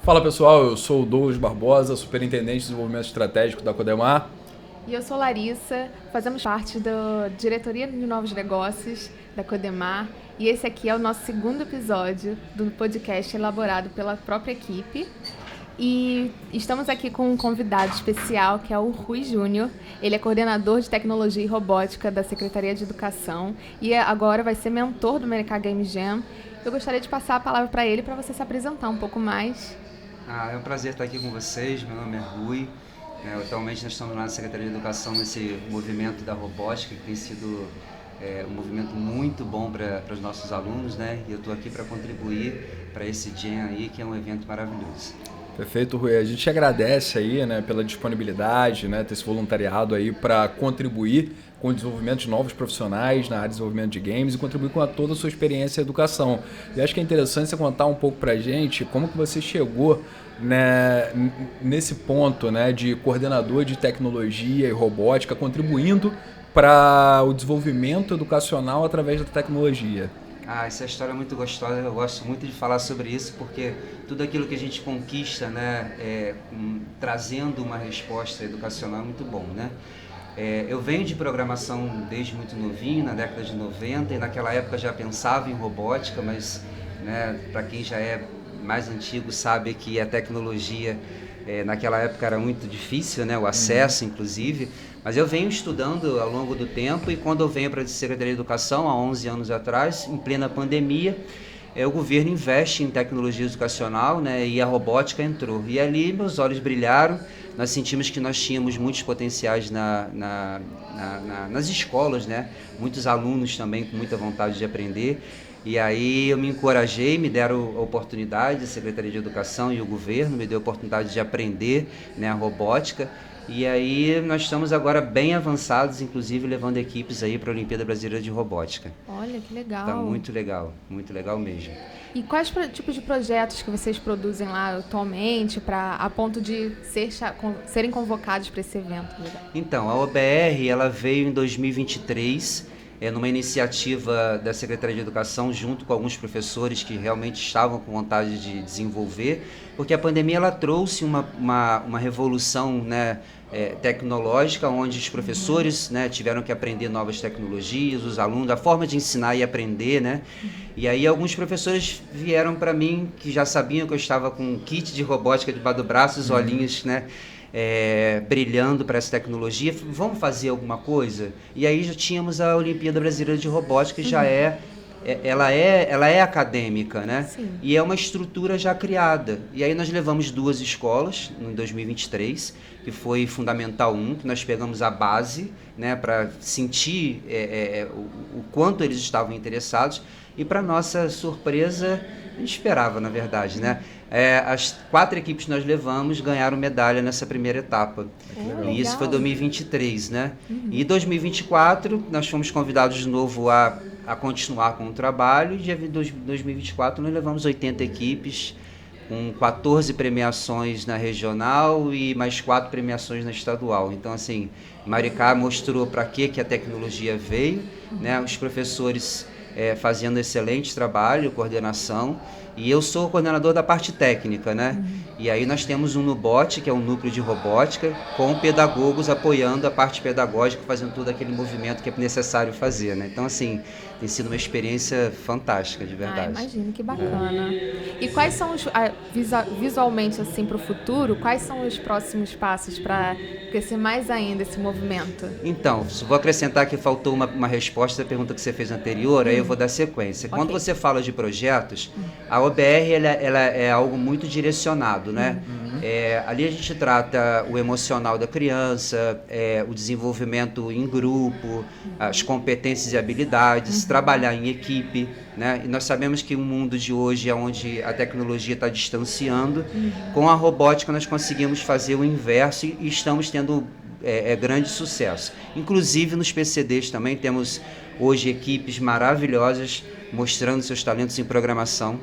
Fala pessoal, eu sou o Douglas Barbosa, Superintendente de Desenvolvimento Estratégico da Codemar. E eu sou Larissa, fazemos parte da Diretoria de Novos Negócios da Codemar e esse aqui é o nosso segundo episódio do podcast elaborado pela própria equipe. E estamos aqui com um convidado especial que é o Rui Júnior. Ele é coordenador de tecnologia e robótica da Secretaria de Educação e agora vai ser mentor do MK Game Jam. Eu gostaria de passar a palavra para ele para você se apresentar um pouco mais. É um prazer estar aqui com vocês, meu nome é Rui. Atualmente nós estamos lá na Secretaria de Educação nesse movimento da robótica, que tem sido um movimento muito bom para os nossos alunos, né? E eu estou aqui para contribuir para esse Jam aí, que é um evento maravilhoso. Perfeito, Rui. A gente agradece aí, né, pela disponibilidade, né, ter esse voluntariado aí para contribuir com o desenvolvimento de novos profissionais na área de desenvolvimento de games e contribuir com toda a sua experiência em educação. E acho que é interessante você contar um pouco para a gente como que você chegou, né, nesse ponto, né, de coordenador de tecnologia e robótica, contribuindo para o desenvolvimento educacional através da tecnologia. Essa história é muito gostosa, eu gosto muito de falar sobre isso, porque tudo aquilo que a gente conquista, né, trazendo uma resposta educacional é muito bom, né? Eu venho de programação desde muito novinho, na década de 90, e naquela época já pensava em robótica, mas, né, para quem já é mais antigo sabe que a tecnologia naquela época era muito difícil, né, o acesso inclusive, mas eu venho estudando ao longo do tempo e quando eu venho para a Secretaria de Educação, há 11 anos atrás, em plena pandemia, o governo investe em tecnologia educacional, né, e a robótica entrou. E ali meus olhos brilharam, nós sentimos que nós tínhamos muitos potenciais nas escolas, né, muitos alunos também com muita vontade de aprender. E aí eu me encorajei, me deram a oportunidade, a Secretaria de Educação e o governo me deu a oportunidade de aprender, né, a robótica. E aí nós estamos agora bem avançados, inclusive levando equipes aí para a Olimpíada Brasileira de Robótica. Olha, que legal. Tá muito legal mesmo. E quais tipos de projetos que vocês produzem lá atualmente a ponto de serem convocados para esse evento? Então, a OBR ela veio em 2023, numa iniciativa da Secretaria de Educação, junto com alguns professores que realmente estavam com vontade de desenvolver, porque a pandemia ela trouxe uma revolução, né, tecnológica, onde os professores, né, tiveram que aprender novas tecnologias, os alunos, a forma de ensinar e aprender, né? E aí alguns professores vieram para mim, que já sabiam que eu estava com um kit de robótica debaixo do braço, os olhinhos, né, brilhando para essa tecnologia, vamos fazer alguma coisa? E aí já tínhamos a Olimpíada Brasileira de Robótica, que já ela é acadêmica, né? Sim. E é uma estrutura já criada. E aí nós levamos 2 escolas em 2023, que foi Fundamental 1, que nós pegamos a base, né, para sentir o quanto eles estavam interessados. E para nossa surpresa, a gente esperava, na verdade, né? As 4 equipes que nós levamos ganharam medalha nessa primeira etapa. E isso foi 2023, né? E 2024, nós fomos convidados de novo a continuar com o trabalho. E em 2024 nós levamos 80 equipes, com 14 premiações na regional e mais 4 premiações na estadual. Então, assim, Maricá mostrou para que a tecnologia veio, né? Os professores fazendo excelente trabalho, coordenação, e eu sou o coordenador da parte técnica, né? E aí nós temos um Nubot, que é um núcleo de robótica, com pedagogos apoiando a parte pedagógica, fazendo todo aquele movimento que é necessário fazer, né? Então, assim, tem sido uma experiência fantástica, de verdade. Imagino, que bacana. E quais são visualmente, assim, para o futuro, quais são os próximos passos para crescer mais ainda esse movimento? Então, vou acrescentar que faltou uma resposta à pergunta que você fez anterior, aí eu vou dar sequência. Quando você fala de projetos, a OBR ela é algo muito direcionado, né? Ali a gente trata o emocional da criança, o desenvolvimento em grupo, as competências e habilidades, trabalhar em equipe, né? E nós sabemos que o mundo de hoje é onde a tecnologia está distanciando. Com a robótica nós conseguimos fazer o inverso e estamos tendo grande sucesso. Inclusive nos PCDs também temos hoje equipes maravilhosas mostrando seus talentos em programação.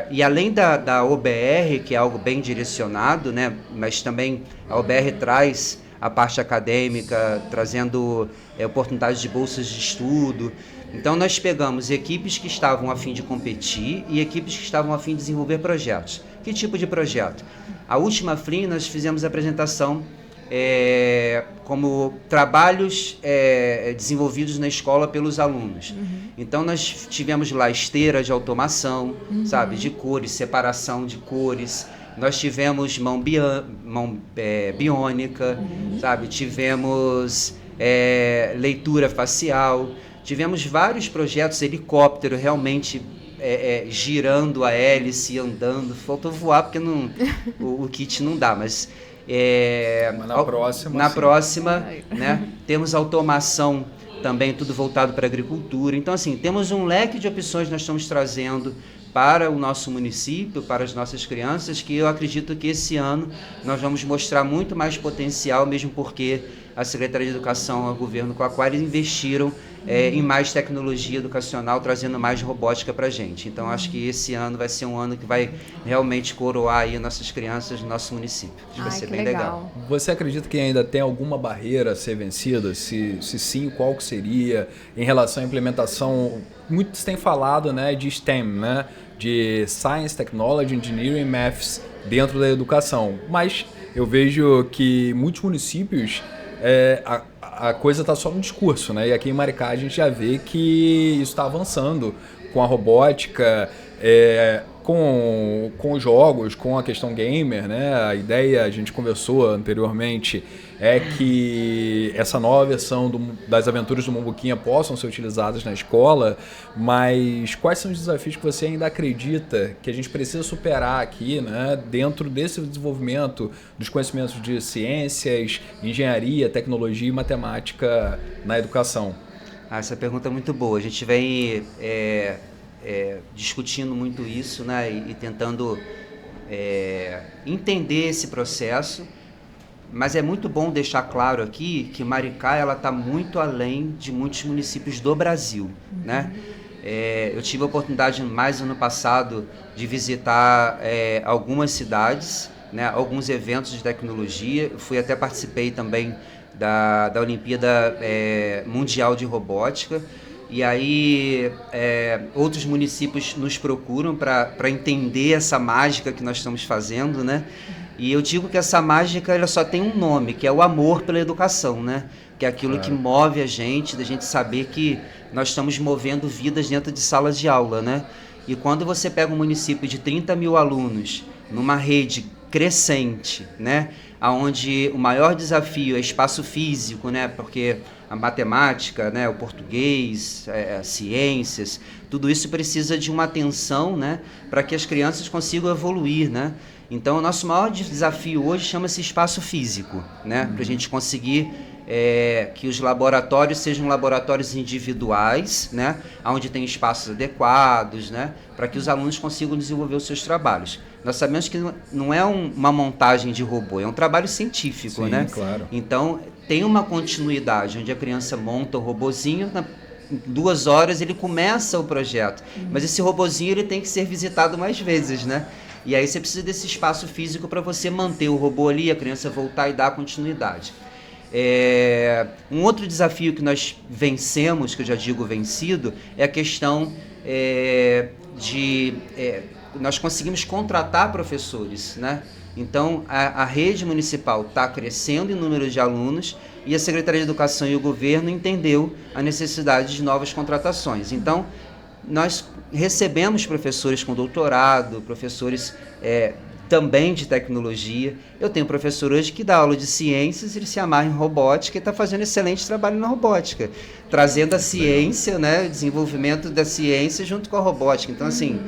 E além da OBR, que é algo bem direcionado, né, mas também a OBR traz a parte acadêmica, trazendo oportunidades de bolsas de estudo. Então nós pegamos equipes que estavam a fim de competir e equipes que estavam a fim de desenvolver projetos. Que tipo de projeto? A última FLIM nós fizemos a apresentação como trabalhos desenvolvidos na escola pelos alunos. Então nós tivemos lá esteira de automação, sabe, de cores, separação de cores. Nós tivemos mão biônica, sabe, tivemos leitura facial, tivemos vários projetos, helicóptero realmente girando a hélice, andando. Faltou voar porque o kit não dá, mas na próxima, né, temos automação também, tudo voltado para a agricultura. Então, assim, temos um leque de opções que nós estamos trazendo para o nosso município, para as nossas crianças, que eu acredito que esse ano nós vamos mostrar muito mais potencial, mesmo porque a Secretaria de Educação e o governo Coaquara investiram em mais tecnologia educacional, trazendo mais robótica para a gente. Então, acho que esse ano vai ser um ano que vai realmente coroar aí nossas crianças no nosso município. Acho que vai ser bem legal. Você acredita que ainda tem alguma barreira a ser vencida? Se sim, qual que seria em relação à implementação? Muitos têm falado, né, de STEM, né, de Science, Technology, Engineering e Maths dentro da educação. Mas eu vejo que muitos municípios a coisa está só no discurso, né? E aqui em Maricá a gente já vê que isso está avançando com a robótica, com os jogos, com a questão gamer, né? A ideia, a gente conversou anteriormente, é que essa nova versão das aventuras do Mombuquinha possam ser utilizadas na escola, mas quais são os desafios que você ainda acredita que a gente precisa superar aqui, né, dentro desse desenvolvimento dos conhecimentos de ciências, engenharia, tecnologia e matemática na educação? Essa pergunta é muito boa. A gente vem discutindo muito isso, né, e tentando entender esse processo. Mas é muito bom deixar claro aqui que Maricá está muito além de muitos municípios do Brasil, né? Eu tive a oportunidade, mais ano passado, de visitar algumas cidades, né, alguns eventos de tecnologia. Até participei também da Olimpíada Mundial de Robótica. E aí outros municípios nos procuram para entender essa mágica que nós estamos fazendo, né? E eu digo que essa mágica ela só tem um nome, que é o amor pela educação, né? Que é aquilo que move a gente, da gente saber que nós estamos movendo vidas dentro de salas de aula, né? E quando você pega um município de 30 mil alunos, numa rede crescente, né? Onde o maior desafio é espaço físico, né? Porque a matemática, né? O português, as ciências, tudo isso precisa de uma atenção, né? Para que as crianças consigam evoluir, né? Então, o nosso maior desafio hoje chama-se espaço físico, né? Para a gente conseguir que os laboratórios sejam laboratórios individuais, né? Onde tem espaços adequados, né? Para que os alunos consigam desenvolver os seus trabalhos. Nós sabemos que não é uma montagem de robô, é um trabalho científico, sim, né? Claro. Então, tem uma continuidade, onde a criança monta o robozinho, em 2 horas ele começa o projeto. Mas esse robozinho ele tem que ser visitado mais vezes, né? E aí você precisa desse espaço físico para você manter o robô ali, a criança voltar e dar continuidade. Um outro desafio que nós vencemos, que eu já digo vencido, é a questão nós conseguimos contratar professores, né? Então, a rede municipal está crescendo em número de alunos e a Secretaria de Educação e o governo entendeu a necessidade de novas contratações. Então, nós recebemos professores com doutorado, professores também de tecnologia. Eu tenho professor hoje que dá aula de ciências, ele se amarra em robótica e está fazendo excelente trabalho na robótica, trazendo a ciência, né, o desenvolvimento da ciência junto com a robótica. Então, assim,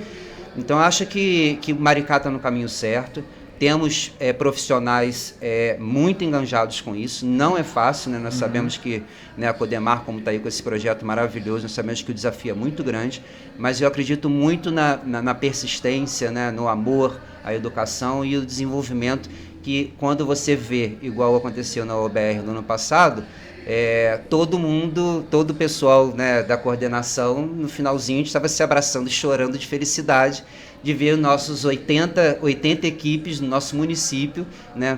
acho que o Maricá está no caminho certo. Temos profissionais muito enganjados com isso, não é fácil, né? Nós sabemos que, né, a Codemar, como está aí com esse projeto maravilhoso, nós sabemos que o desafio é muito grande, mas eu acredito muito na persistência, né, no amor à educação e o desenvolvimento, que quando você vê, igual aconteceu na OBR no ano passado, todo o pessoal, né, da coordenação, no finalzinho, a gente estava se abraçando e chorando de felicidade de ver nossos 80 equipes no nosso município, né,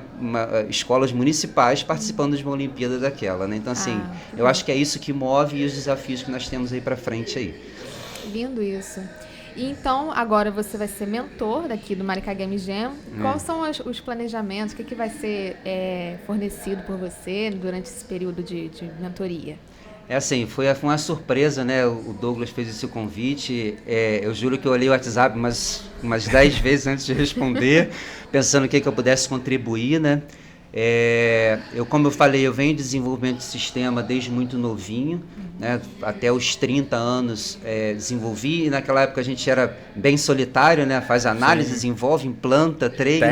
escolas municipais participando de uma Olimpíada daquela, né? Então, assim, eu acho que é isso que move e os desafios que nós temos aí para frente aí. Lindo isso. E então, agora você vai ser mentor daqui do Maricá Game Jam. Quais são os planejamentos? O que vai ser fornecido por você durante esse período de mentoria? É assim, foi uma surpresa, né? O Douglas fez esse convite. Eu juro que eu olhei o WhatsApp umas 10 vezes antes de responder, pensando o que eu pudesse contribuir, né? Como eu falei, eu venho em desenvolvimento de sistema desde muito novinho, né? Até os 30 anos desenvolvi, e naquela época a gente era bem solitário, né? Faz análise, Sim. Desenvolve, implanta, treina,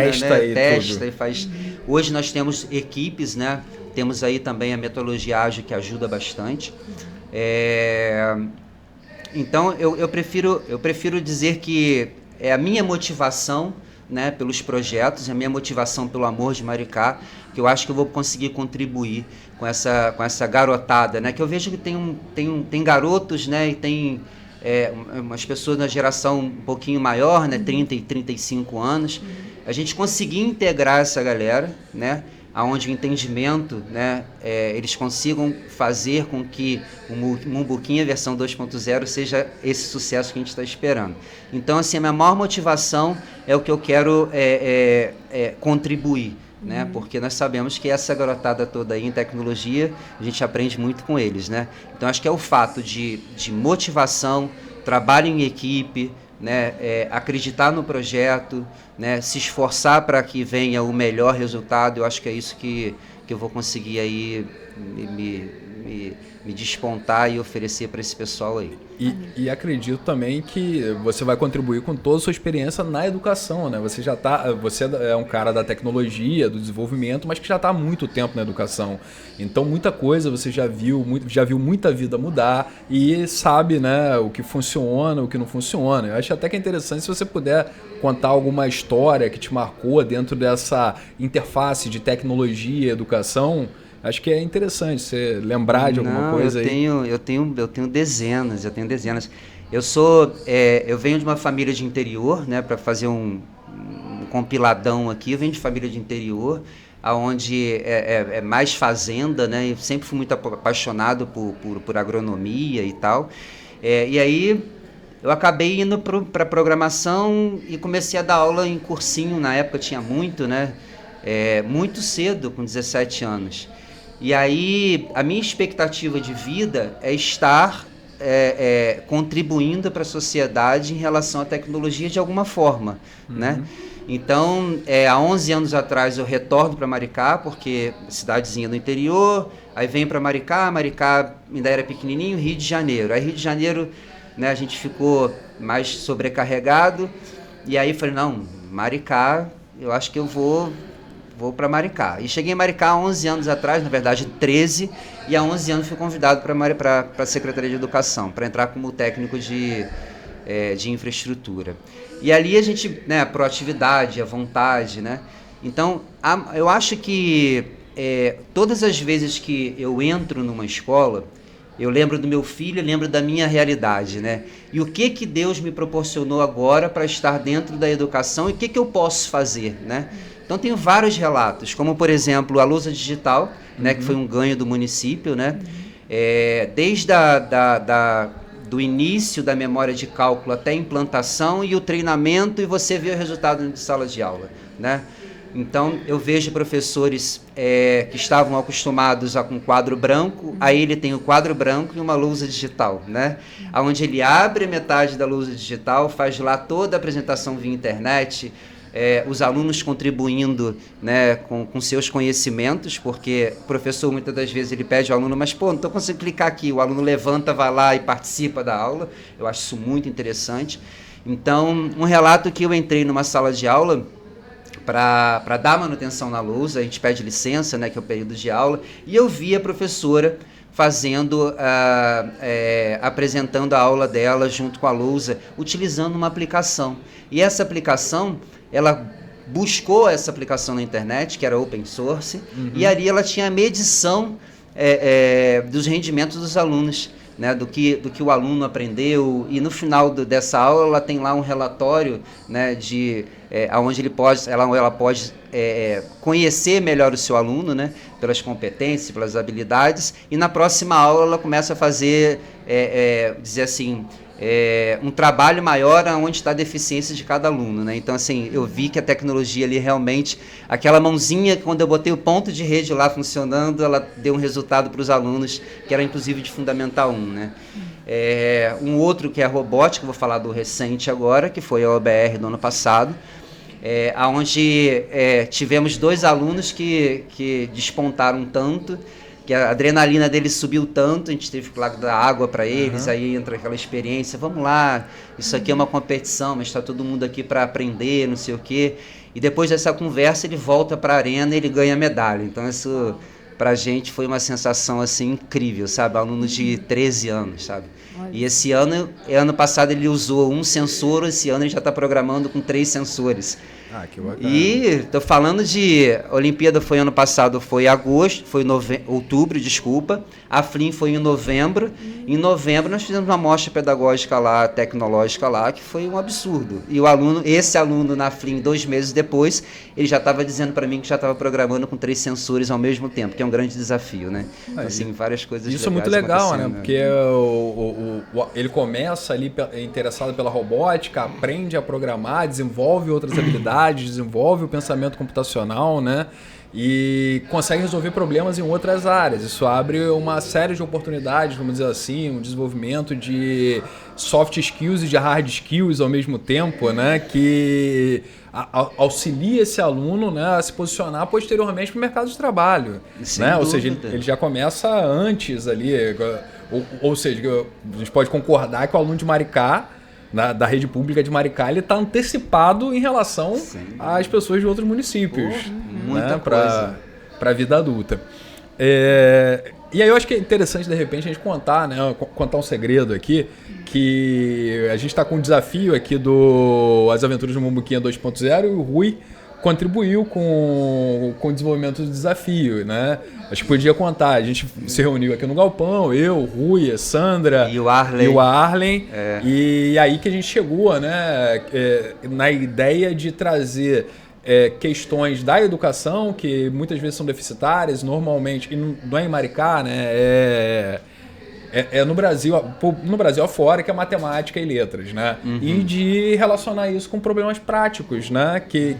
testa e faz. Hoje nós temos equipes, né? Temos aí também a metodologia ágil que ajuda bastante. Então eu prefiro dizer que é a minha motivação, né, pelos projetos, a minha motivação pelo amor de Maricá, que eu acho que eu vou conseguir contribuir com essa garotada, né, que eu vejo que tem garotos, né, e tem umas pessoas na geração um pouquinho maior, né, 30 e 35 anos, a gente conseguir integrar essa galera, né, aonde o entendimento, né, eles consigam fazer com que o Mumbuquinha versão 2.0 seja esse sucesso que a gente está esperando. Então, assim, a minha maior motivação é o que eu quero contribuir, né, porque nós sabemos que essa garotada toda aí em tecnologia, a gente aprende muito com eles, né? Então, acho que é o fato de motivação, trabalho em equipe, né, acreditar no projeto, né, se esforçar para que venha o melhor resultado. Eu acho que é isso que eu vou conseguir aí me despontar e oferecer para esse pessoal aí. E acredito também que você vai contribuir com toda a sua experiência na educação, né? Você é um cara da tecnologia, do desenvolvimento, mas que já está há muito tempo na educação. Então muita coisa você já viu muita vida mudar e sabe, né, o que funciona, o que não funciona. Eu acho até que é interessante se você puder contar alguma história que te marcou dentro dessa interface de tecnologia e educação. Acho que é interessante você lembrar de alguma coisa aí. Eu tenho dezenas. Eu venho de uma família de interior, né, para fazer um compiladão aqui. Eu venho de família de interior, onde é mais fazenda, né? Eu sempre fui muito apaixonado por agronomia e tal. E aí eu acabei indo para programação e comecei a dar aula em cursinho. Na época tinha muito, né? Muito cedo, com 17 anos. E aí, a minha expectativa de vida é estar contribuindo para a sociedade em relação à tecnologia de alguma forma, né? Então, há 11 anos atrás eu retorno para Maricá, porque cidadezinha do interior, aí venho para Maricá ainda era pequenininho, Rio de Janeiro. Aí Rio de Janeiro, né, a gente ficou mais sobrecarregado, e aí falei, não, Maricá, eu acho que eu vou para Maricá. E cheguei em Maricá há 11 anos atrás, na verdade 13, e há 11 anos fui convidado para a Secretaria de Educação, para entrar como técnico de infraestrutura. E ali a gente, né, a proatividade, a vontade, né? Então, eu acho que todas as vezes que eu entro numa escola, eu lembro do meu filho, lembro da minha realidade, né? E o que Deus me proporcionou agora para estar dentro da educação e o que eu posso fazer, né? Então, tenho vários relatos, como, por exemplo, a Lousa Digital, né, que foi um ganho do município, né? Desde do início da memória de cálculo até a implantação e o treinamento, e você vê o resultado de sala de aula, né? Então, eu vejo professores que estavam acostumados com um quadro branco, aí ele tem o quadro branco e uma lousa digital, né? Onde ele abre metade da lousa digital, faz lá toda a apresentação via internet, os alunos contribuindo, né, com seus conhecimentos, porque o professor muitas das vezes ele pede ao aluno, mas não estou conseguindo clicar aqui, o aluno levanta, vai lá e participa da aula. Eu acho isso muito interessante. Então, um relato que eu entrei numa sala de aula para dar manutenção na lousa, a gente pede licença, né, que é o período de aula, e eu vi a professora fazendo, apresentando a aula dela junto com a lousa, utilizando uma aplicação. E essa aplicação, ela buscou essa aplicação na internet, que era open source, e ali ela tinha a medição dos rendimentos dos alunos, né, do que o aluno aprendeu, e no final dessa aula ela tem lá um relatório, né, onde ela pode conhecer melhor o seu aluno, né, pelas competências, pelas habilidades, e na próxima aula ela começa a fazer, dizer assim, um trabalho maior onde está a deficiência de cada aluno, né? Então, assim, eu vi que a tecnologia ali realmente, aquela mãozinha, quando eu botei o ponto de rede lá funcionando, ela deu um resultado para os alunos, que era inclusive de Fundamental 1, né? Um outro que é a robótica, vou falar do recente agora, que foi a OBR do ano passado, onde tivemos 2 alunos que despontaram tanto, que a adrenalina deles subiu tanto, a gente teve que lá dar água para eles, aí entra aquela experiência, vamos lá, isso aqui é uma competição, mas está todo mundo aqui para aprender, não sei o quê. E depois dessa conversa ele volta para a arena e ele ganha medalha. Então isso para a gente foi uma sensação assim incrível, sabe? Aluno de 13 anos, sabe? E esse ano passado ele usou um sensor, esse ano ele já está programando com 3 sensores. Ah, que bacana. E tô falando de a Olimpíada foi ano passado, foi agosto, foi outubro, desculpa. A FLIM foi em novembro. Em novembro nós fizemos uma mostra pedagógica lá, tecnológica lá, que foi um absurdo. E esse aluno na FLIM, 2 meses depois, ele já estava dizendo para mim que já estava programando com 3 sensores ao mesmo tempo, que é um grande desafio, né? Então, assim, várias coisas isso é muito legal, né? Porque ele começa ali interessado pela robótica, aprende a programar, desenvolve outras habilidades, desenvolve o pensamento computacional, né? E consegue resolver problemas em outras áreas. Isso abre uma série de oportunidades, vamos dizer assim, um desenvolvimento de soft skills e de hard skills ao mesmo tempo, né? Que auxilia esse aluno, né, a se posicionar posteriormente para o mercado de trabalho. Né? Ou seja, ele já começa antes ali. Ou seja, a gente pode concordar que o aluno de Maricá, da rede pública de Maricá, ele está antecipado em relação às pessoas de outros municípios, muita né, para a vida adulta. E aí eu acho que é interessante, de repente, a gente contar um segredo aqui, que a gente está com um desafio aqui do As Aventuras do Mumbuquinha 2.0 e o Rui contribuiu com o desenvolvimento do desafio, né? Acho que podia contar. A gente se reuniu aqui no Galpão, eu, o Rui, a Sandra e o Arlen. E aí que a gente chegou, né, na ideia de trazer questões da educação, que muitas vezes são deficitárias, normalmente, e não é em Maricá, né? No Brasil afora, que é matemática e letras, né? E de relacionar isso com problemas práticos, né? Que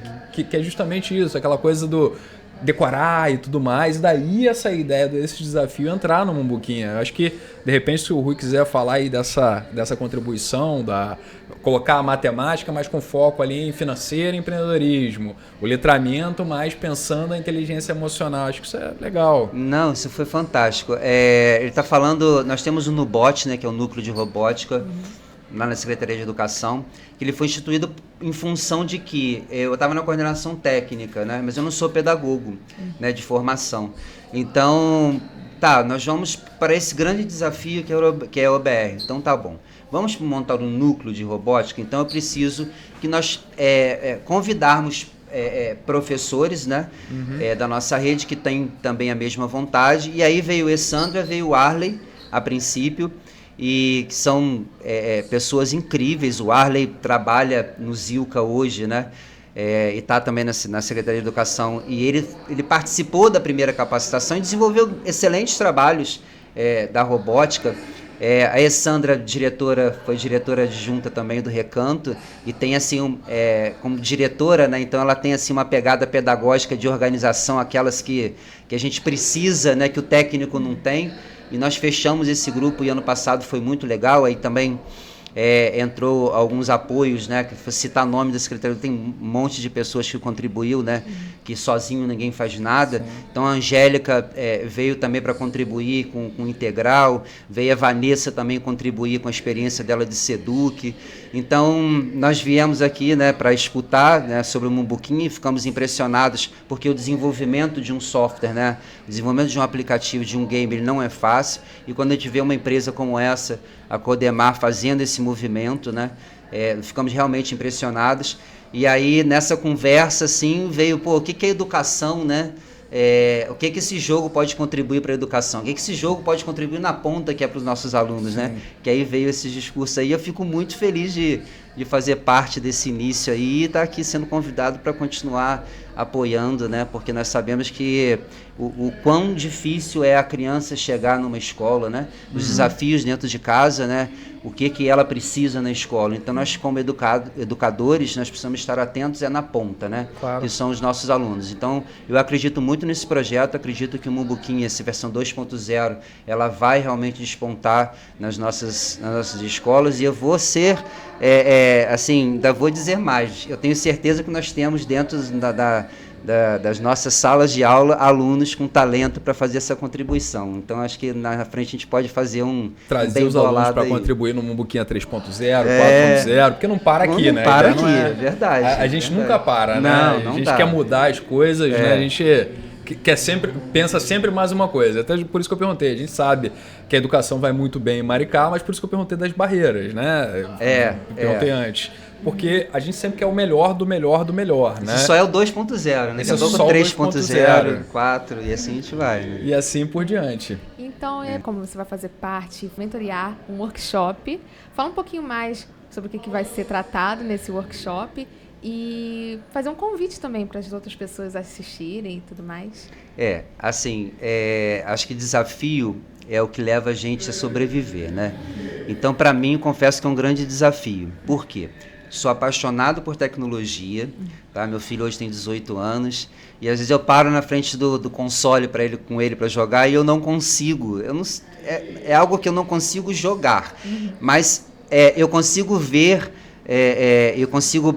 é justamente isso, aquela coisa do decorar e tudo mais, e daí essa ideia desse desafio entrar no Mumbuquinha. Eu acho que, de repente, se o Rui quiser falar aí dessa contribuição, colocar a matemática mais com foco ali em financeiro e empreendedorismo, o letramento mais pensando na inteligência emocional, acho que isso é legal. Não, isso foi fantástico. Ele está falando, nós temos o NUBOT, né, que é o Núcleo de Robótica, lá na Secretaria de Educação, que ele foi instituído em função de que eu estava na coordenação técnica, né, mas eu não sou pedagogo, né, de formação. Então, nós vamos para esse grande desafio que é a OBR. Então, tá bom. Vamos montar um núcleo de robótica, então eu preciso que nós convidarmos professores, né, da nossa rede que tem também a mesma vontade. E aí veio o Essandra, veio o Arley, a princípio, e que são pessoas incríveis. O Arley trabalha no Zilca hoje, né? E está também na Secretaria de Educação, e ele participou da primeira capacitação e desenvolveu excelentes trabalhos da robótica. A Essandra, foi diretora adjunta também do Recanto, e tem assim, como diretora, né, então ela tem assim uma pegada pedagógica de organização, aquelas que a gente precisa, né, que o técnico não tem. E nós fechamos esse grupo e ano passado foi muito legal. Aí também entrou alguns apoios, né? Que citar nome da Secretaria, tem um monte de pessoas que contribuiu, né? Que sozinho ninguém faz nada. Sim. Então a Angélica veio também para contribuir com o Integral, veio a Vanessa também contribuir com a experiência dela de Seduc. Então nós viemos aqui, né, para escutar, né, sobre o Mumbuquinha, e ficamos impressionados, porque o desenvolvimento de um software, né, o desenvolvimento de um aplicativo, de um game, ele não é fácil. E quando a gente vê uma empresa como essa, a Codemar, fazendo esse movimento, né, ficamos realmente impressionados. E aí nessa conversa assim veio, o que é educação, né? O que esse jogo pode contribuir para a educação? O que esse jogo pode contribuir na ponta, que é para os nossos alunos, né? Que aí veio esse discurso aí. Eu fico muito feliz de fazer parte desse início aí e estar aqui sendo convidado para continuar apoiando, né? Porque nós sabemos que o quão difícil é a criança chegar numa escola, né? Os desafios dentro de casa, né? O que ela precisa na escola. Então, nós como educadores, nós precisamos estar atentos na ponta, né? Claro. Que são os nossos alunos. Então, eu acredito muito nesse projeto, acredito que o Mumbuquinha, essa versão 2.0, ela vai realmente despontar nas nossas escolas, e eu vou ser, assim, ainda vou dizer mais, eu tenho certeza que nós temos dentro das nossas salas de aula alunos com talento para fazer essa contribuição. Então, acho que na frente a gente pode fazer trazer os alunos para contribuir no Mumbuquinha 3.0, 4.0, porque não para aqui, não né? Para aqui, é verdade. A gente nunca para, né? Não a gente tá. quer mudar as coisas, né? A gente pensa sempre mais uma coisa. Até por isso que eu perguntei. A gente sabe que a educação vai muito bem em Maricá, mas por isso que eu perguntei das barreiras, né? Eu perguntei antes. Porque a gente sempre quer o melhor do melhor do melhor, né? Isso só é o 2.0, né? Esse é só só o 3.0, 4 e assim a gente vai. Né? E assim por diante. Então, como você vai fazer parte, mentorear um workshop. Fala um pouquinho mais sobre o que vai ser tratado nesse workshop e fazer um convite também para as outras pessoas assistirem e tudo mais. Acho que desafio é o que leva a gente a sobreviver, né? Então, para mim, confesso que é um grande desafio. Por quê? Sou apaixonado por tecnologia, tá? Meu filho hoje tem 18 anos e às vezes eu paro na frente do console com ele para jogar e eu não consigo. É algo que eu não consigo jogar, mas eu consigo ver, eu consigo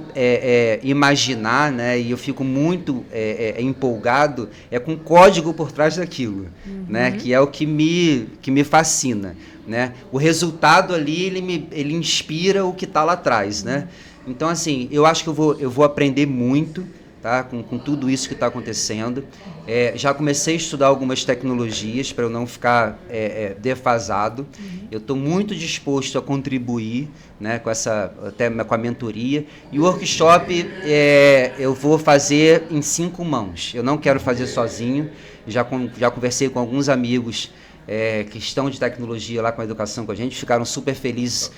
imaginar, né? E eu fico muito empolgado com o código por trás daquilo, né? Que é o que me fascina. Né? O resultado ali, ele inspira o que está lá atrás, né? Então, assim, eu acho que eu vou aprender muito, tá? Com tudo isso que está acontecendo. Já comecei a estudar algumas tecnologias para eu não ficar defasado. Eu estou muito disposto a contribuir, né, até com a mentoria. E o workshop eu vou fazer em 5 mãos. Eu não quero fazer sozinho. Já conversei com alguns amigos que estão de tecnologia lá com a educação com a gente, ficaram super felizes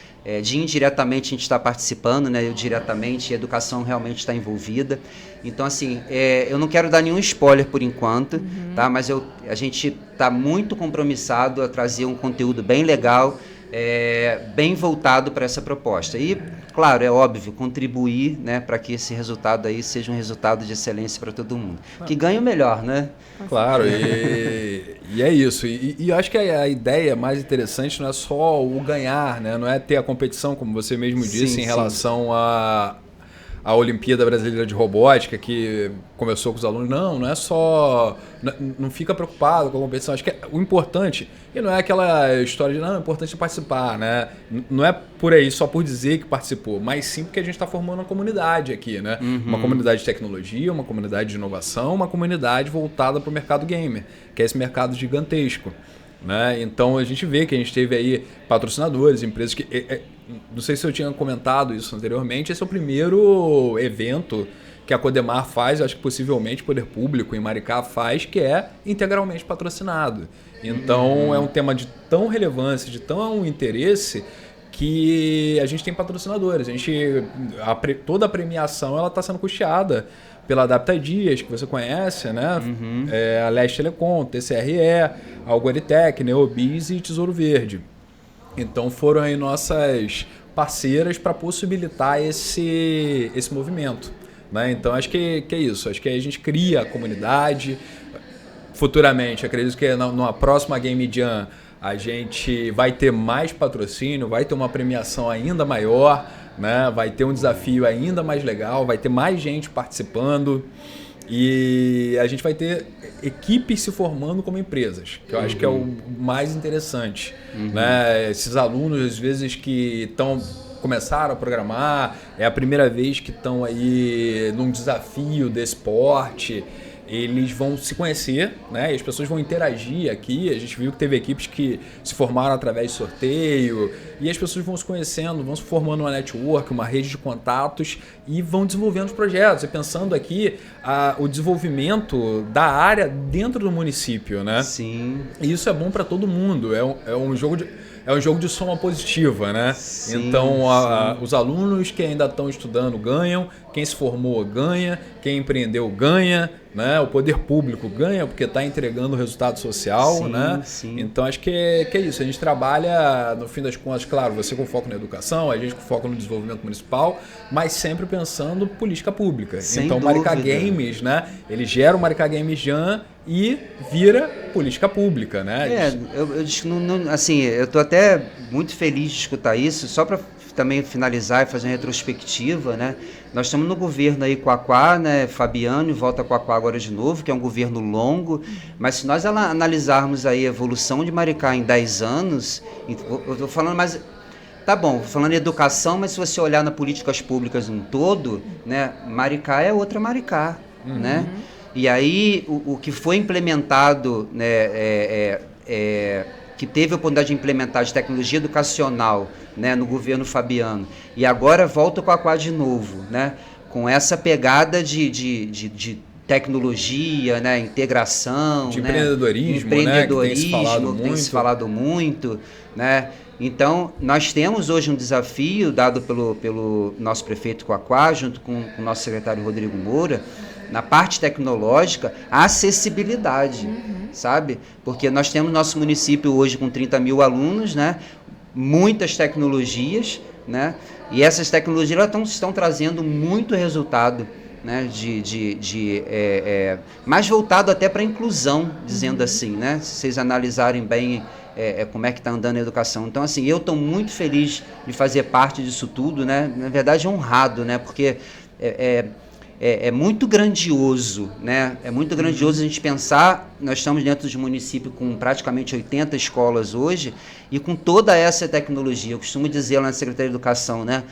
de indiretamente a gente estar participando, né? Eu diretamente, a educação realmente está envolvida. Então, assim, eu não quero dar nenhum spoiler por enquanto, tá? Mas a gente está muito compromissado a trazer um conteúdo bem legal, bem voltado para essa proposta. E, claro, é óbvio, contribuir, né, para que esse resultado aí seja um resultado de excelência para todo mundo. Que ganhe o melhor, né? Claro, e é isso. E eu acho que a ideia mais interessante não é só o ganhar, né? Não é ter a competição, como você mesmo disse, em relação à Olimpíada Brasileira de Robótica, que começou com os alunos. Não é só... Não fica preocupado com a competição. Acho que o importante, e não é aquela história de não, é importante participar, né? Não é por aí, só por dizer que participou, mas sim porque a gente está formando uma comunidade aqui, né? Uma comunidade de tecnologia, uma comunidade de inovação, uma comunidade voltada para o mercado gamer, que é esse mercado gigantesco. Né? Então a gente vê que a gente teve aí patrocinadores, empresas que... não sei se eu tinha comentado isso anteriormente, esse é o primeiro evento que a Codemar faz, acho que possivelmente o Poder Público em Maricá faz, que é integralmente patrocinado. Então é um tema de tão relevância, de tão interesse, que a gente tem patrocinadores. Toda a premiação está sendo custeada pela Adapta Dias, que você conhece, né? A Leste Telecom, TCRE, Algoritec, Neobis e Tesouro Verde. Então foram aí nossas parceiras para possibilitar esse movimento. Né? Então acho que é isso. Acho que a gente cria a comunidade. Futuramente, acredito que numa próxima Game Jam a gente vai ter mais patrocínio, vai ter uma premiação ainda maior, né? Vai ter um desafio ainda mais legal, vai ter mais gente participando e a gente vai ter equipes se formando como empresas, que eu acho que é o mais interessante. Né? Esses alunos, às vezes, que começaram a programar, é a primeira vez que estão aí num desafio desse porte. eles vão se conhecer, né? E as pessoas vão interagir aqui. A gente viu que teve equipes que se formaram através de sorteio e as pessoas vão se conhecendo, vão se formando uma network, uma rede de contatos e vão desenvolvendo os projetos. E pensando aqui o desenvolvimento da área dentro do município, né? Sim. E isso é bom para todo mundo. É um jogo de soma positiva, né? Sim, então, os alunos que ainda estão estudando ganham, quem se formou ganha, quem empreendeu ganha, né? O poder público ganha porque está entregando resultado social, sim, né? Sim. Então, acho que é isso. A gente trabalha, no fim das contas, claro, você com foco na educação, a gente com foco no desenvolvimento municipal, mas sempre pensando política pública. Sem então, o Maricá Games, né? Ele gera o Maricá Games Jam e vira política pública, né? Assim, eu estou até muito feliz de escutar isso, só para também finalizar e fazer uma retrospectiva, né? Nós estamos no governo aí Quaquá, né? Fabiano volta a Quaquá agora de novo, que é um governo longo, mas se nós analisarmos aí a evolução de Maricá em 10 anos, eu estou falando mais... Tá bom, falando em educação, mas se você olhar nas políticas públicas um todo, né? Maricá é outra Maricá, né? E aí, o que foi implementado, né, que teve a oportunidade de implementar de tecnologia educacional, né, no governo Fabiano, e agora volta com a Quad de novo, né, com essa pegada de tecnologia, né, integração, de empreendedorismo, né, que tem se falado muito, né. Então, nós temos hoje um desafio dado pelo nosso prefeito Quaquá, junto com o nosso secretário Rodrigo Moura, na parte tecnológica, a acessibilidade, sabe? Porque nós temos nosso município hoje com 30 mil alunos, né? Muitas tecnologias, né? E essas tecnologias estão trazendo muito resultado, né? Mais voltado até para a inclusão, dizendo assim, né? Se vocês analisarem bem como é que está andando a educação. Então, assim, eu estou muito feliz de fazer parte disso tudo, né? Na verdade, honrado, né? Porque é muito grandioso, né? É muito grandioso a gente pensar, nós estamos dentro de um município com praticamente 80 escolas hoje e com toda essa tecnologia. Eu costumo dizer lá na Secretaria de Educação, né?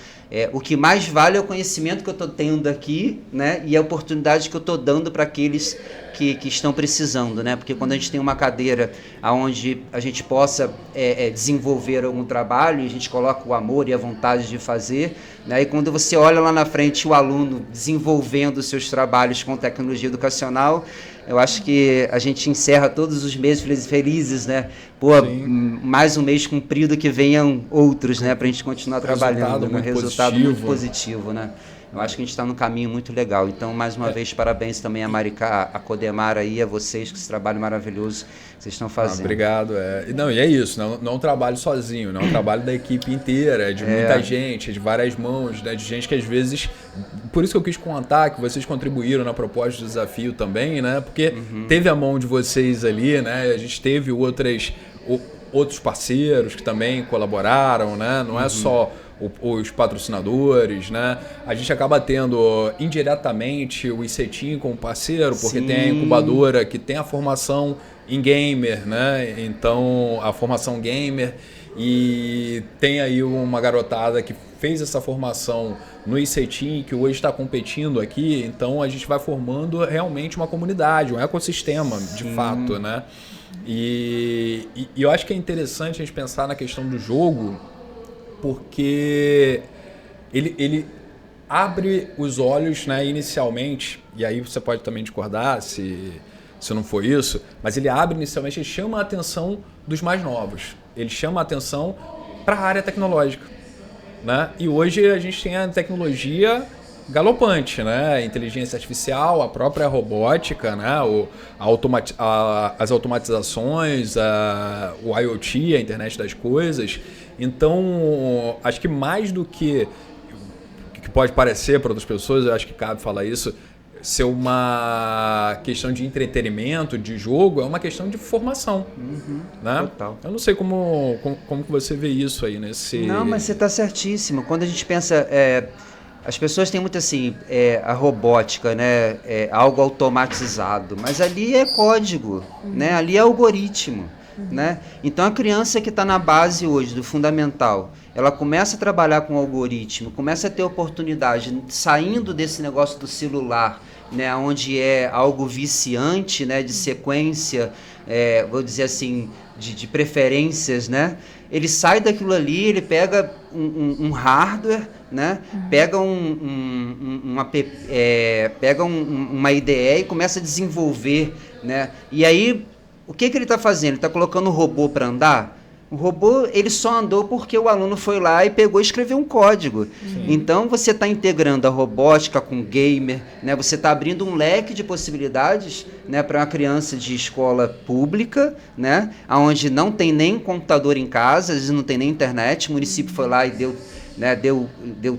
O que mais vale é o conhecimento que eu estou tendo aqui, né? E a oportunidade que eu estou dando para aqueles que estão precisando, né? Porque quando a gente tem uma cadeira onde a gente possa desenvolver algum trabalho, e a gente coloca o amor e a vontade de fazer, né? E quando você olha lá na frente o aluno desenvolvendo seus trabalhos com tecnologia educacional, eu acho que a gente encerra todos os meses felizes, né? Pô, mais um mês cumprido, que venham outros, né? Para a gente continuar trabalhando. Resultado muito positivo, né? Eu acho que a gente está num caminho muito legal. Então, mais uma vez, parabéns também a Maricá, a Codemar aí, a vocês, que esse trabalho maravilhoso que vocês estão fazendo. Obrigado. E é isso, não é um trabalho sozinho, não é um trabalho da equipe inteira, de muita gente, de várias mãos, né, de gente que às vezes... Por isso que eu quis contar que vocês contribuíram na proposta do desafio também, né? Porque teve a mão de vocês ali, né? A gente teve outros parceiros que também colaboraram, né? Não é só os patrocinadores, né? A gente acaba tendo indiretamente o ICETIM como parceiro, porque tem a incubadora que tem a formação em gamer, né? Então, a formação gamer, e tem aí uma garotada que fez essa formação no ICETIM, que hoje está competindo aqui. Então, a gente vai formando realmente uma comunidade, um ecossistema, de fato, né? E eu acho que é interessante a gente pensar na questão do jogo, porque ele abre os olhos, né, inicialmente, e aí você pode também discordar se não for isso, mas ele abre inicialmente, ele chama a atenção dos mais novos, ele chama a atenção para a área tecnológica, né? E hoje a gente tem a tecnologia galopante, né? A inteligência artificial, a própria robótica, né? As automatizações, o IoT, a internet das coisas. Então, acho que mais do que pode parecer para outras pessoas, eu acho que cabe falar isso, ser uma questão de entretenimento, de jogo, é uma questão de formação. Né? Total. Eu não sei como que você vê isso aí nesse... Não, mas você está certíssimo. Quando a gente pensa... as pessoas têm muito assim, a robótica, né? Algo automatizado, mas ali é código, né? Ali é algoritmo. Né? Então a criança que está na base hoje do fundamental, ela começa a trabalhar com algoritmo, começa a ter oportunidade, saindo desse negócio do celular, né, onde é algo viciante, né, de sequência, vou dizer assim, de preferências, né? Ele sai daquilo ali, ele pega um hardware, né? Pega uma IDE e começa a desenvolver, né? E aí, o que ele está fazendo? Ele está colocando o robô para andar? O robô, ele só andou porque o aluno foi lá e pegou e escreveu um código. Sim. Então, você está integrando a robótica com o gamer, né? Você está abrindo um leque de possibilidades, né, para uma criança de escola pública, né, onde não tem nem computador em casa, às vezes não tem nem internet, o município foi lá e deu, né, deu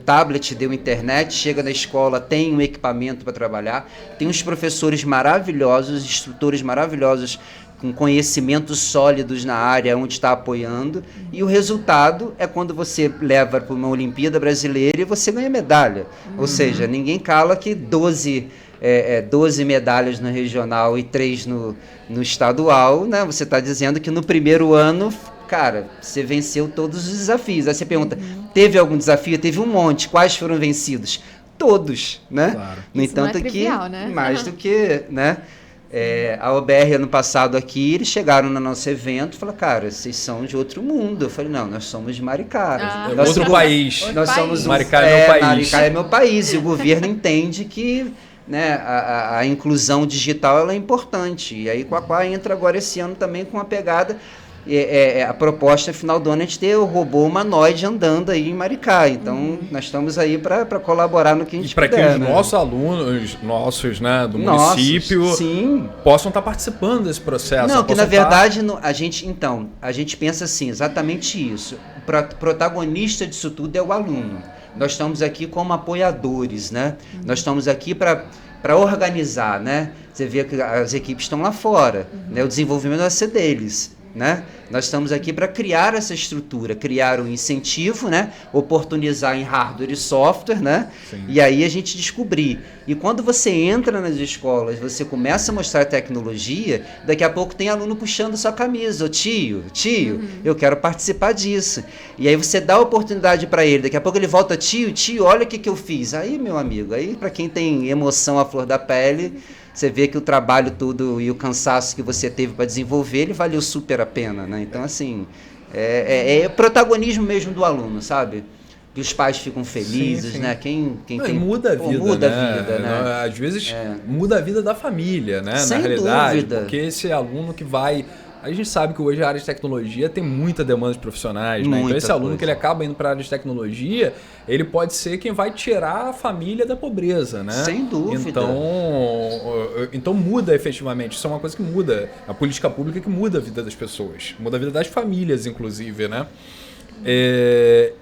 tablet, deu internet, chega na escola, tem um equipamento para trabalhar, tem uns professores maravilhosos, instrutores maravilhosos, com conhecimentos sólidos na área onde está apoiando, e o resultado é quando você leva para uma Olimpíada Brasileira e você ganha medalha. Ou seja, ninguém cala que 12 medalhas no regional e 3 no estadual, né? Você está dizendo que no primeiro ano, cara, você venceu todos os desafios. Aí você pergunta, teve algum desafio? Teve um monte. Quais foram vencidos? Todos, né? Claro. No entanto, não é trivial, né? Mais do que, né? A OBR ano passado aqui, eles chegaram no nosso evento e falaram, cara, vocês são de outro mundo. Eu falei, não, nós somos de Maricá. Outro país. Nós somos Maricá é meu país. Maricá é meu país. E o governo entende que, né, a inclusão digital ela é importante. E aí Quaquá entra agora esse ano também com uma pegada. A proposta final do ano é de ter o robô humanoide andando aí em Maricá. Então, nós estamos aí para colaborar no que a gente puder. E para que os nossos alunos, né, do município, sim, possam estar participando desse processo. Não, que na verdade a gente pensa assim, exatamente isso. O protagonista disso tudo é o aluno. Nós estamos aqui como apoiadores, né? Nós estamos aqui para organizar, né? Você vê que as equipes estão lá fora, né? O desenvolvimento vai ser deles. Né? Nós estamos aqui para criar essa estrutura, criar um incentivo, né? Oportunizar em hardware e software, né? E aí a gente descobrir. E quando você entra nas escolas, você começa a mostrar tecnologia, daqui a pouco tem aluno puxando sua camisa, tio, eu quero participar disso. E aí você dá a oportunidade para ele, daqui a pouco ele volta, tio, olha o que eu fiz. Aí, meu amigo, aí para quem tem emoção à flor da pele, você vê que o trabalho todo e o cansaço que você teve para desenvolver, ele valeu super a pena, né? Então, assim, é protagonismo mesmo do aluno, sabe? Que os pais ficam felizes, sim. Né? Quem tem... Muda a vida, muda né? A vida, né? Às vezes muda a vida da família, né? Sem na realidade, dúvida. Porque esse aluno que vai... A gente sabe que hoje a área de tecnologia tem muita demanda de profissionais, né? Então esse aluno que ele acaba indo para a área de tecnologia, ele pode ser quem vai tirar a família da pobreza, né? Sem dúvida. Então muda efetivamente, isso é uma coisa que muda, a política pública que muda a vida das pessoas, muda a vida das famílias, inclusive, né?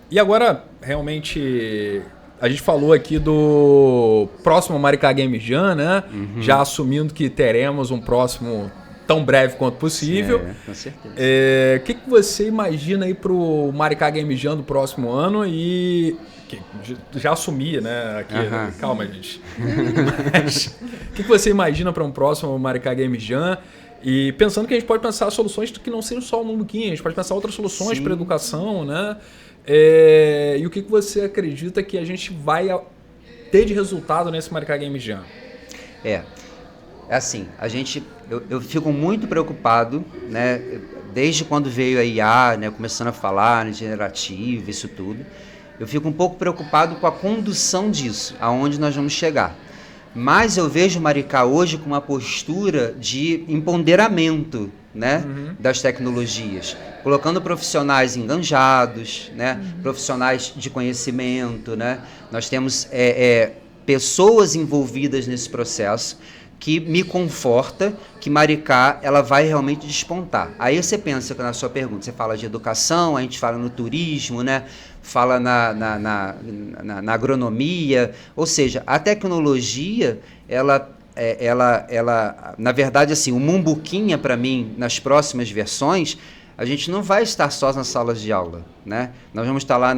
E agora, realmente, a gente falou aqui do próximo Maricá Game Jam, né? Já assumindo que teremos um próximo tão breve quanto possível. Com certeza. O que você imagina aí pro Maricá Game Jam do próximo ano e... Já assumi, né? Aqui, calma, gente. Mas o que você imagina para um próximo Maricá Game Jam? E pensando que a gente pode pensar soluções que não sejam só o Numbuquinha, a gente pode pensar outras soluções para educação, né? E o que você acredita que a gente vai ter de resultado nesse Maricá Game Jam? Assim, eu fico muito preocupado, né? Desde quando veio a IA, né? Começando a falar em generativo, isso tudo, eu fico um pouco preocupado com a condução disso, aonde nós vamos chegar. Mas eu vejo Maricá hoje com uma postura de empoderamento, né? Das tecnologias, colocando profissionais enganjados, né? Profissionais de conhecimento, né? Nós temos pessoas envolvidas nesse processo, que me conforta que Maricá ela vai realmente despontar. Aí você pensa na sua pergunta, você fala de educação, a gente fala no turismo, né? Fala na agronomia, ou seja, a tecnologia, ela na verdade, assim, o Mumbuquinha, para mim, nas próximas versões, a gente não vai estar só nas salas de aula, né? Nós vamos estar lá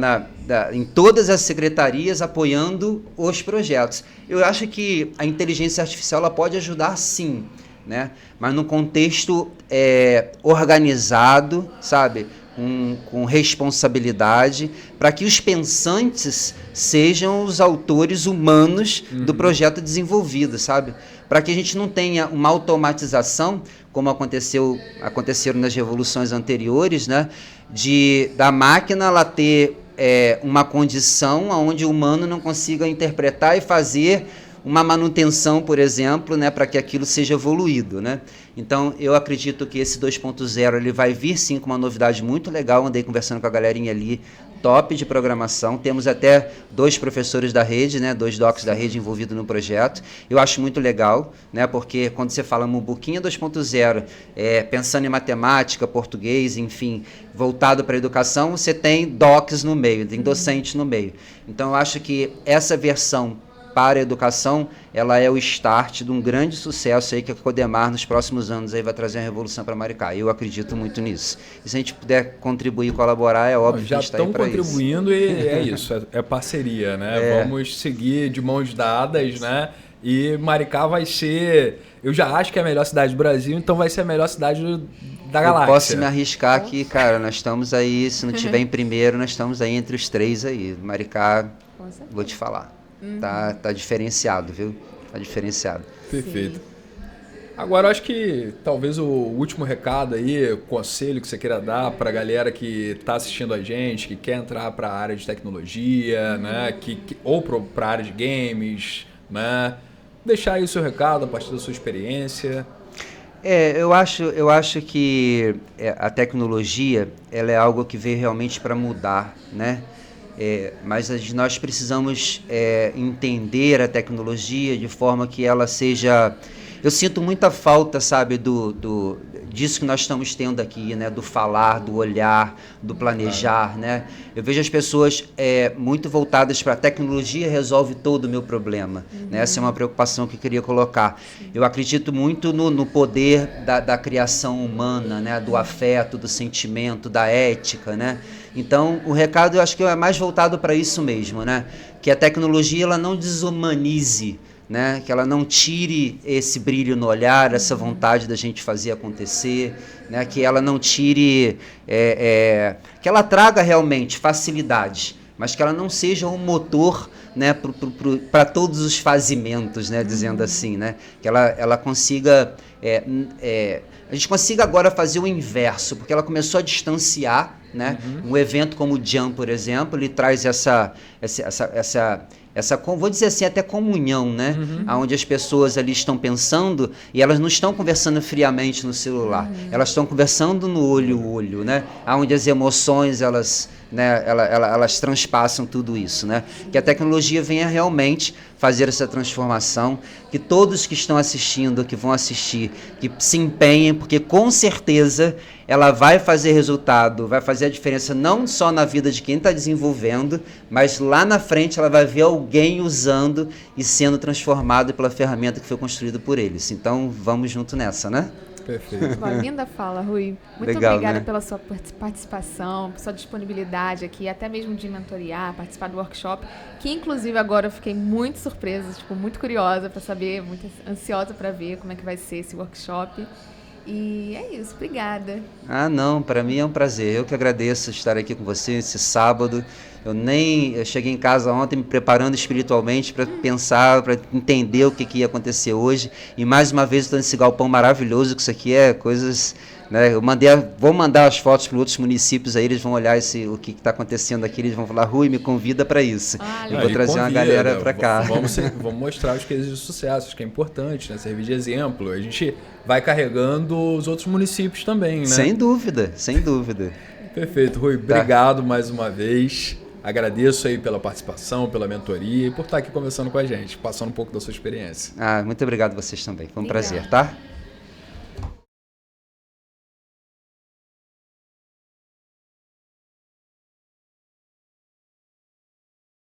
em todas as secretarias apoiando os projetos. Eu acho que a inteligência artificial ela pode ajudar, sim, né? Mas num contexto organizado, sabe? com responsabilidade, para que os pensantes sejam os autores humanos do projeto desenvolvido, sabe? Para que a gente não tenha uma automatização, como aconteceram nas revoluções anteriores, né? Da máquina ela ter uma condição onde o humano não consiga interpretar e fazer uma manutenção, por exemplo, né, para que aquilo seja evoluído, né? Então, eu acredito que esse 2.0 ele vai vir, sim, com uma novidade muito legal. Andei conversando com a galerinha ali, top de programação. Temos até 2 professores da rede, né, 2 docs da rede envolvidos no projeto. Eu acho muito legal, né, porque quando você fala Mubuquinha 2.0, pensando em matemática, português, enfim, voltado para a educação, você tem docs no meio, tem docente no meio. Então, eu acho que essa versão para a educação, ela é o start de um grande sucesso aí que a Codemar nos próximos anos aí vai trazer uma revolução para Maricá. Eu acredito muito nisso. E se a gente puder contribuir e colaborar, é óbvio que a gente está aí para isso. Já estão contribuindo e é isso, é parceria, né? Vamos seguir de mãos dadas, né? E Maricá vai ser, eu já acho que é a melhor cidade do Brasil, então vai ser a melhor cidade da galáxia. Eu posso me arriscar aqui, cara, nós estamos aí, se não tiver em primeiro, nós estamos aí entre os 3 aí. Maricá, vou te falar. Tá diferenciado, viu? Tá diferenciado. Perfeito. Sim. Agora, eu acho que talvez o último recado aí, o conselho que você queira dar para a galera que está assistindo a gente, que quer entrar para a área de tecnologia, né? Ou para a área de games, né? Deixar aí o seu recado a partir da sua experiência. Eu acho que a tecnologia ela é algo que veio realmente para mudar, né? Mas nós precisamos entender a tecnologia de forma que ela seja... Eu sinto muita falta, sabe, disso que nós estamos tendo aqui, né? Do falar, do olhar, do planejar, né? Eu vejo as pessoas muito voltadas para a tecnologia resolve todo o meu problema. Né? Essa é uma preocupação que eu queria colocar. Eu acredito muito no poder da criação humana, né? Do afeto, do sentimento, da ética, né? Então, o recado eu acho que é mais voltado para isso mesmo, né? Que a tecnologia ela não desumanize, né? Que ela não tire esse brilho no olhar, essa vontade da gente fazer acontecer, né? Que ela não tire, que ela traga realmente facilidade, mas que ela não seja um motor, né? Para todos os fazimentos, né? Dizendo assim, né? Que ela consiga, a gente consiga agora fazer o inverso, porque ela começou a distanciar, né? Um evento como o Jam, por exemplo, ele traz essa vou dizer assim, até comunhão, né? Onde as pessoas ali estão pensando e elas não estão conversando friamente no celular. Elas estão conversando no olho a olho, né? Onde as emoções, elas transpassam tudo isso, né? Que a tecnologia venha realmente fazer essa transformação, que todos que estão assistindo, que vão assistir, que se empenhem, porque com certeza ela vai fazer resultado, vai fazer a diferença não só na vida de quem está desenvolvendo, mas lá na frente ela vai ver alguém usando e sendo transformado pela ferramenta que foi construída por eles. Então, vamos junto nessa, né? Perfeito. Uma linda fala, Rui. Muito legal, obrigada, né? Pela sua participação, pela sua disponibilidade aqui, até mesmo de mentorear, participar do workshop, que inclusive agora eu fiquei muito surpresa, muito curiosa para saber, muito ansiosa para ver como é que vai ser esse workshop. E é isso, obrigada. Não, para mim é um prazer. Eu que agradeço estar aqui com você esse sábado. Eu cheguei em casa ontem me preparando espiritualmente para pensar, para entender o que ia acontecer hoje. E mais uma vez estou nesse galpão maravilhoso, que isso aqui é coisas... Né? Vou mandar as fotos para outros municípios aí, eles vão olhar o que está acontecendo aqui, eles vão falar, Rui, me convida para isso. Eu vou trazer uma galera para cá. Vamos mostrar os cases de sucesso, acho que é importante, né? Servir de exemplo. A gente vai carregando os outros municípios também, né? Sem dúvida, sem dúvida. Perfeito, Rui. Obrigado mais uma vez. Agradeço aí pela participação, pela mentoria e por estar aqui conversando com a gente, passando um pouco da sua experiência. Muito obrigado a vocês também. Foi um prazer, tá?